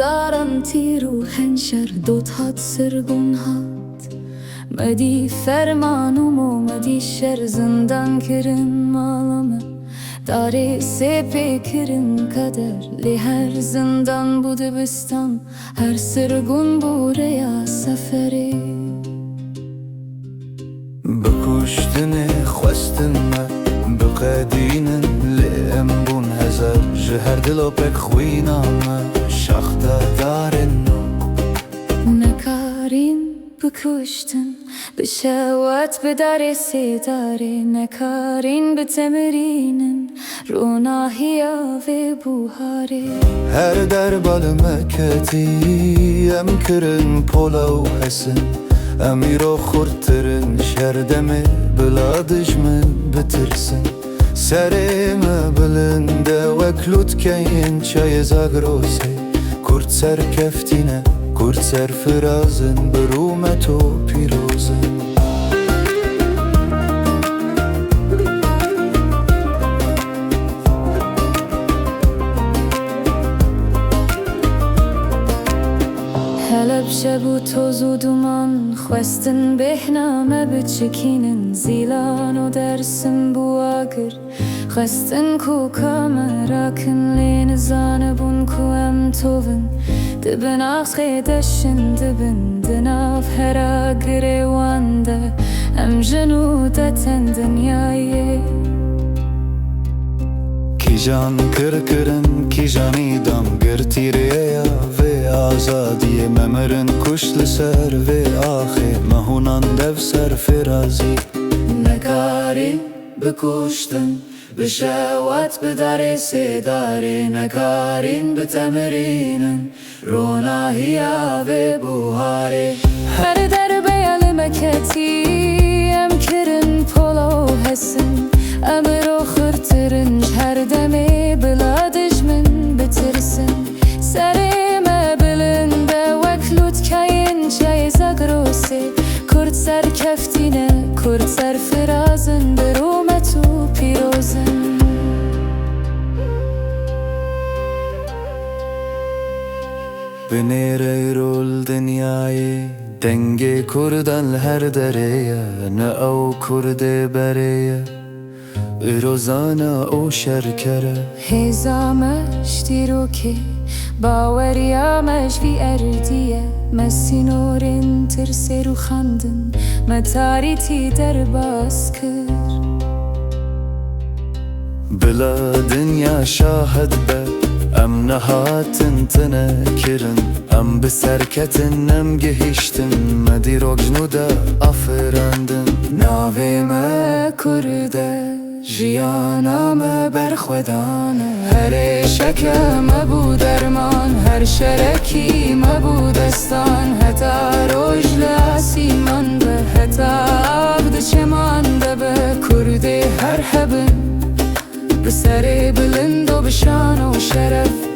هزاران تیر و هنشر دوتات سرگون هات مدی فرمانم و مدی شر زندان کرن مالمه داری سپی کرن قدر لی هر زندان بوده بستان هر سرگون بوره یا سفری بکشتن خواستن ما بقدینن لیم بون هزار جهر دلو پک خوینام شخته دارن نکارین بکشتن بشوات بدار سیداره نکارین بتمرینن روناهی آوه بوهاره هر در بالمکتی ام کرن پولا و حسن امیرو خورترن شردمه بلادش من بترسن سرم بلنده وکلوت کین چای زاگروسه کرد سر کفتینه کرد سر فرازن برومت و پیروزن هلب شب و توز و دومان خواستن بهنامه بچکینن زیلان و درسم بو آگر خواستن کو کامراکن لین زانبون کو ام توون دبن آخ خیدشن دبن دناف هرا گریوانده ام جنودتن دنیایه کی جان کرن کی جانی دام گرتیریه و آزادی ممرن کشل سر و آخه مهونان دو سر فرازی نکارین بکشتن بشوات بدار سیداره نکارین بتمرینن روناهی آوه بوهاره هر در بیال مکتی ام کرن پولا و حسن امرو خورترن هر دمی بلادش من بترسن سرم بلنده وکلوت کین چای زگروسه کرد سر کفتینه کرد سر فرازن برومت و پیروزن بنیره رول دنیای دنگ کردن هر دره نه او کرده بره روزانه او شرکره هزامش دیرو که باوریامش وی اردیه مسینورین ترسی رو خندن متاریتی در باز کر بلا دنیا شاهد به ام نهاتن تنکرن ام بسرکتن ام گهشتن مدی روگنو دا افرندن ناوی ما کرده جیانم برخودانه هر شکم بود درمان هر شرکی مبودستان حتی روش لاسیمان به حتی عبد چمانده به کرده هر حبن بسر بلند و بشان و شرف